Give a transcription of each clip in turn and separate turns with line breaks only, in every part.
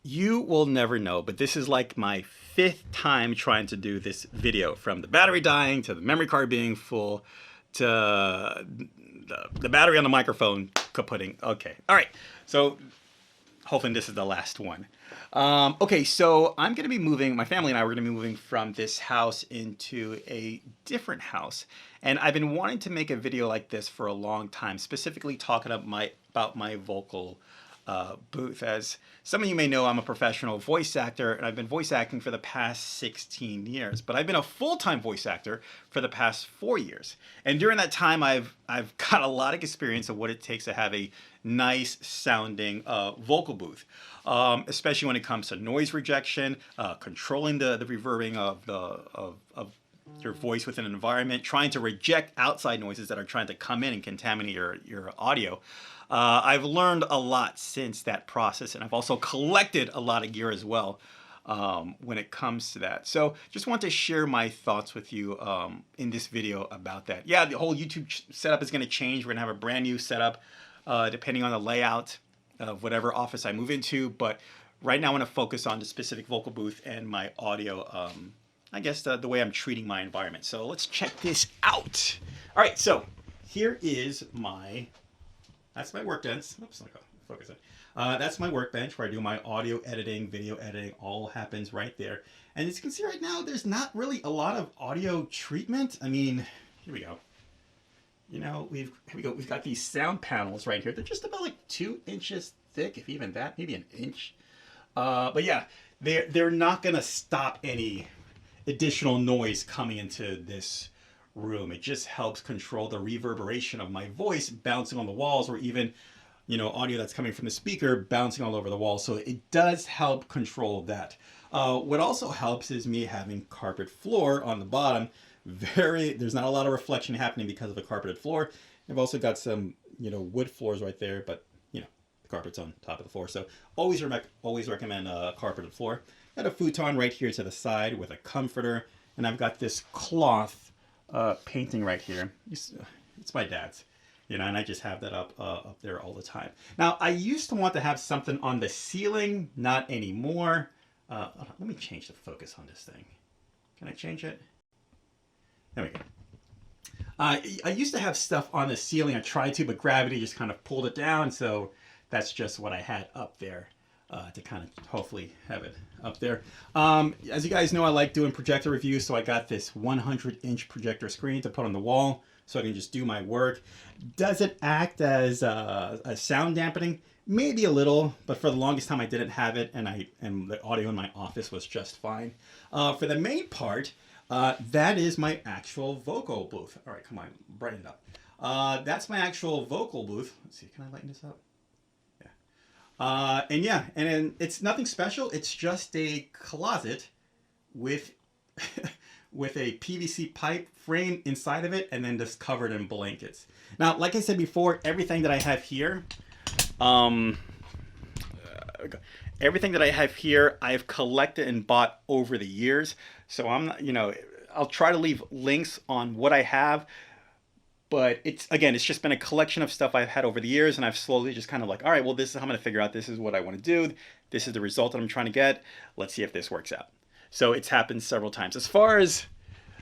You will never know, but this is like my fifth time trying to do this video, from the battery dying to the memory card being full to the battery on the microphone kaputting. Okay, all right. So hopefully this is the last one. Okay, so I'm going to be moving, my family and I were going to be moving from this house into a different house. And I've been wanting to make a video like this for a long time, specifically talking about my vocal booth. As some of you may know, I'm a professional voice actor, and I've been voice acting for the past 16 years. But I've been a full-time voice actor for the past 4 years. And during that time, I've got a lot of experience of what it takes to have a nice sounding vocal booth, especially when it comes to noise rejection, controlling the reverbing of your voice within an environment, trying to reject outside noises that are trying to come in and contaminate your audio. I've learned a lot since that process, and I've also collected a lot of gear as well when it comes to that. So just want to share my thoughts with you in this video about that. Yeah, the whole YouTube setup is going to change. We're going to have a brand new setup depending on the layout of whatever office I move into. But right now I want to focus on the specific vocal booth and my audio, I guess the way I'm treating my environment. So let's check this out. All right, so here is that's my workbench. Oops, let me focus it. That's my workbench where I do my audio editing, video editing, all happens right there. And as you can see right now, there's not really a lot of audio treatment. I mean, here we go. You know, we've got these sound panels right here. They're just about like 2 inches thick, if even that, maybe an inch. But yeah, they're not gonna stop any additional noise coming into this room. It just helps control the reverberation of my voice bouncing on the walls, or even, you know, audio that's coming from the speaker bouncing all over the wall. So it does help control that. What also helps is me having carpet floor on the bottom. There's not a lot of reflection happening because of a carpeted floor. I've also got some, you know, wood floors right there, but you know, the carpet's on top of the floor. So always recommend a carpeted floor. Got a futon right here to the side with a comforter, and I've got this cloth painting right here. It's my dad's, you know, and I just have that up there all the time. Now, I used to want to have something on the ceiling, not anymore. Let me change the focus on this thing. Can I change it? There we go. I used to have stuff on the ceiling. I tried to, but gravity just kind of pulled it down. So that's just what I had up there to kind of hopefully have it up there. As you guys know, I like doing projector reviews. So I got this 100-inch projector screen to put on the wall so I can just do my work. Does it act as a sound dampening? Maybe a little, but for the longest time I didn't have it, and the audio in my office was just fine. For the main part, that is my actual vocal booth. All right, come on, brighten it up. That's my actual vocal booth. Let's see, can I lighten this up? Yeah. And yeah, and it's nothing special. It's just a closet with with a PVC pipe frame inside of it, and then just covered in blankets. Now, like I said before, everything that I have here, I've collected and bought over the years. So I'm not, you know, I'll try to leave links on what I have, but it's just been a collection of stuff I've had over the years, and I've slowly just kind of like, all right, well, this is how I'm going to figure out. This is what I want to do. This is the result that I'm trying to get. Let's see if this works out. So it's happened several times. As far as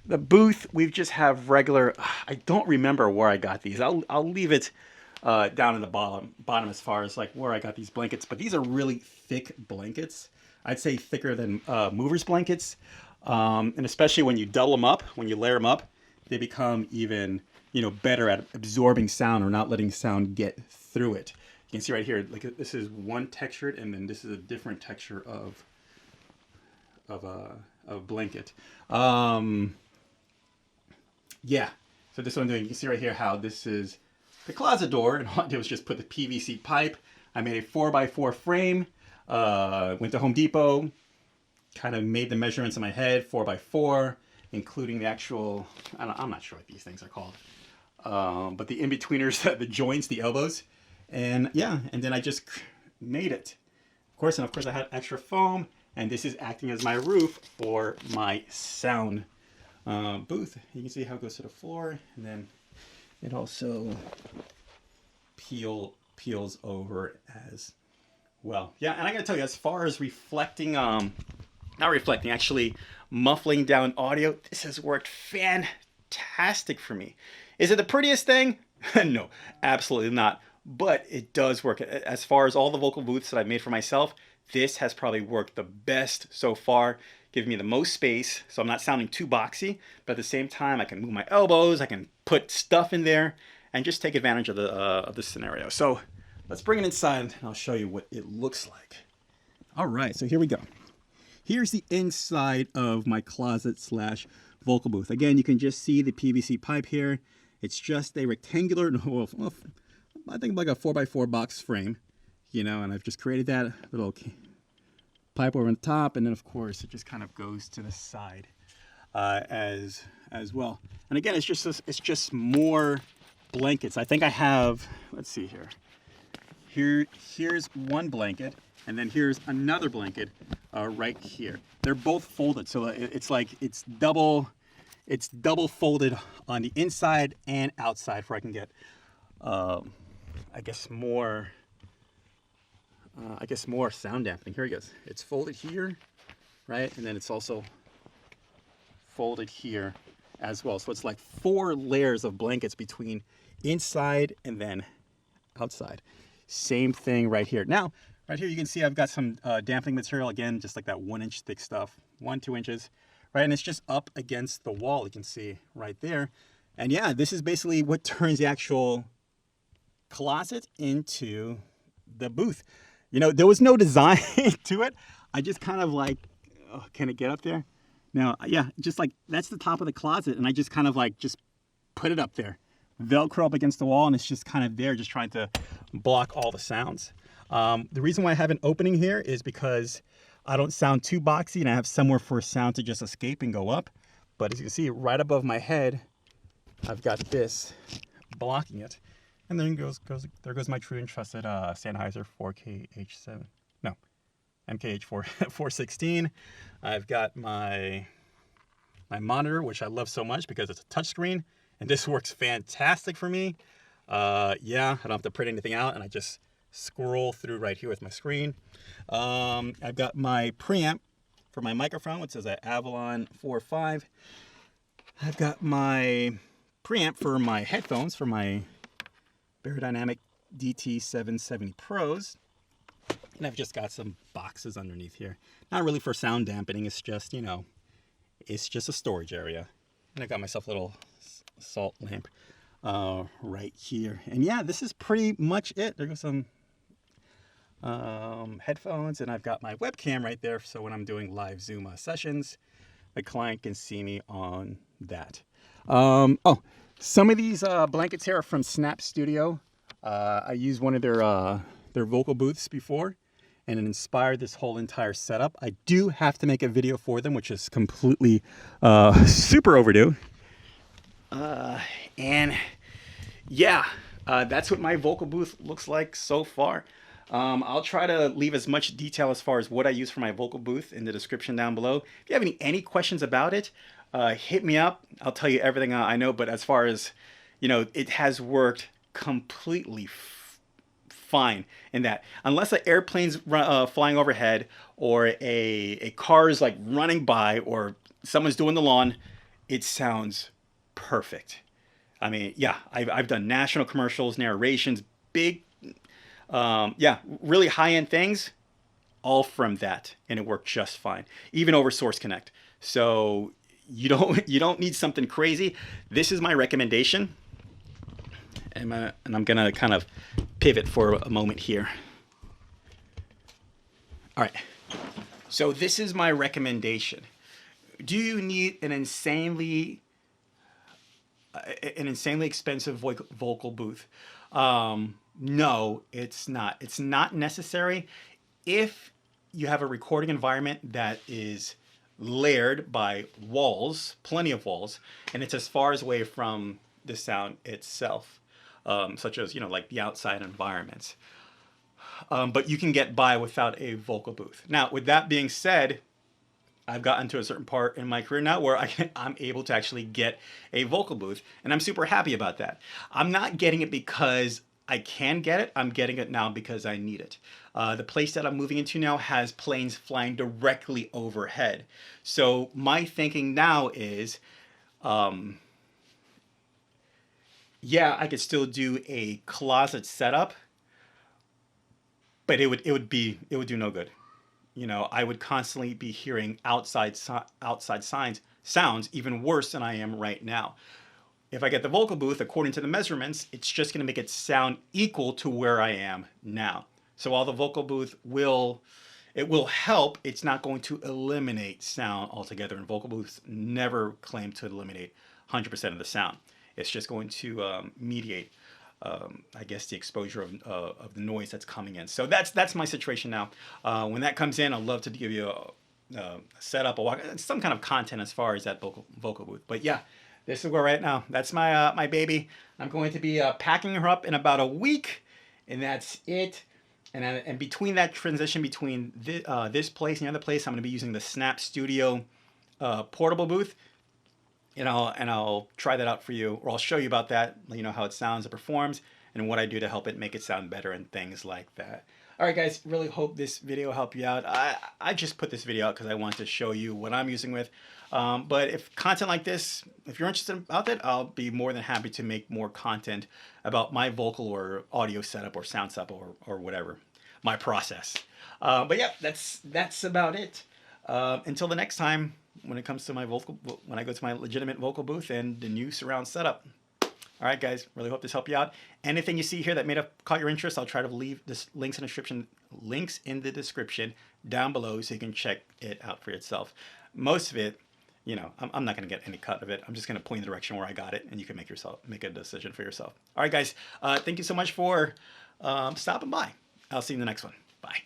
the booth, we've just have regular. I don't remember where I got these. I'll leave it down in the bottom as far as like where I got these blankets. But these are really thick blankets. I'd say thicker than movers blankets. And especially when you double them up, when you layer them up, they become even, you know, better at absorbing sound or not letting sound get through it. You can see right here, like this is one textured, and then this is a different texture of a blanket. Yeah. So this one, you can see right here how this is the closet door, and all I did was just put the PVC pipe. I made a 4x4 frame. Went to Home Depot, kind of made the measurements in my head, 4x4, including the actual, I'm not sure what these things are called, but the in-betweeners, the joints, the elbows, and yeah, and then I just made it. Of course, I had extra foam, and this is acting as my roof for my sound booth. You can see how it goes to the floor, and then it also peels over as well. Yeah, and I gotta tell you, as far as reflecting, not reflecting, actually muffling down audio, this has worked fantastic for me. Is it the prettiest thing? No, absolutely not. But it does work. As far as all the vocal booths that I've made for myself, this has probably worked the best so far, giving me the most space, so I'm not sounding too boxy, but at the same time, I can move my elbows, I can put stuff in there, and just take advantage of the scenario. So let's bring it inside, and I'll show you what it looks like. All right, so here we go. Here's the inside of my closet slash vocal booth. Again, you can just see the PVC pipe here. It's just a rectangular, well, I think like a 4x4 box frame, you know, and I've just created that little pipe over on the top, and then of course it just kind of goes to the side as well. And again, it's just more blankets. I think I have, let's see here. Here's one blanket, and then here's another blanket right here. They're both folded, so it's like it's double folded on the inside and outside, where I can get I guess more sound dampening. Here it goes. It's folded here, right, and then it's also folded here as well. So it's like 4 layers of blankets between inside and then outside. Same thing right here. Now, right here you can see I've got some dampening material, again, just like that 1-inch thick stuff, 1-2 inches, right? And it's just up against the wall, you can see right there. And yeah, this is basically what turns the actual closet into the booth. You know, there was no design to it. I just kind of like, oh, can it get up there? Now, yeah, just like that's the top of the closet, and I just kind of like just put it up there. Velcro up against the wall, and it's just kind of there, just trying to block all the sounds. The reason why I have an opening here is because I don't sound too boxy, and I have somewhere for sound to just escape and go up. But as you can see, right above my head, I've got this blocking it. And then there goes my true and trusted Sennheiser 4KH7, no, MKH416. I've got my monitor, which I love so much because it's a touchscreen, and this works fantastic for me. Yeah, I don't have to print anything out, and I just scroll through right here with my screen. I've got my preamp for my microphone, which is an Avalon 4.5. I've got my preamp for my headphones for my Beyerdynamic DT770 Pros. And I've just got some boxes underneath here. Not really for sound dampening, it's just, you know, it's just a storage area. And I got myself a little salt lamp right here. And yeah, this is pretty much it. There goes some headphones, and I've got my webcam right there, so when I'm doing live Zoom sessions, the client can see me on that. Oh, some of these blankets here are from Snap Studio. I used one of their vocal booths before, and it inspired this whole entire setup. I do have to make a video for them, which is completely super overdue. And yeah, that's what my vocal booth looks like so far. I'll try to leave as much detail as far as what I use for my vocal booth in the description down below. If you have any questions about it, hit me up. I'll tell you everything I know. But as far as, you know, it has worked completely fine in that. Unless an airplane's flying overhead, or a car is like running by, or someone's doing the lawn, it sounds perfect. I mean, yeah, I've done national commercials, narrations, big, yeah, really high-end things, all from that, and it worked just fine, even over Source Connect. So you don't need something crazy. This is my recommendation, and I'm gonna kind of pivot for a moment here. All right, so this is my recommendation. Do you need an insanely expensive vocal booth? No, it's not. It's not necessary if you have a recording environment that is layered by walls, plenty of walls, and it's as far as away from the sound itself, such as, you know, like the outside environments. But you can get by without a vocal booth. Now, with that being said, I've gotten to a certain part in my career now where I'm able to actually get a vocal booth, and I'm super happy about that. I'm not getting it because I can get it. I'm getting it now because I need it. The place that I'm moving into now has planes flying directly overhead. So my thinking now is, yeah, I could still do a closet setup, but it would do no good. You know, I would constantly be hearing outside sounds even worse than I am right now. If I get the vocal booth, according to the measurements, it's just going to make it sound equal to where I am now. So while the vocal booth will help, it's not going to eliminate sound altogether. And vocal booths never claim to eliminate 100% of the sound. It's just going to mediate, I guess, the exposure of the noise that's coming in. So that's my situation now. When that comes in, I'd love to give you a setup, some kind of content as far as that vocal booth. But yeah, this is where right now. That's my my baby. I'm going to be packing her up in about a week, and that's it. And between that transition between this place and the other place, I'm going to be using the Snap Studio portable booth. And I'll try that out for you, or I'll show you about that. Let you know how it sounds, it performs, and what I do to help it make it sound better and things like that. All right, guys. Really hope this video helped you out. I just put this video out because I want to show you what I'm using with. But if content like this, if you're interested about that, I'll be more than happy to make more content about my vocal or audio setup or sound setup or whatever, my process. But yeah, that's about it. Until the next time, when it comes to when I go to my legitimate vocal booth and the new surround setup. All right, guys, really hope this helped you out. Anything you see here that may have caught your interest, I'll try to leave this links in the description down below so you can check it out for yourself. Most of it, I'm not going to get any cut of it. I'm just going to point in the direction where I got it, and you can make a decision for yourself. All right, guys, thank you so much for stopping by. I'll see you in the next one. Bye.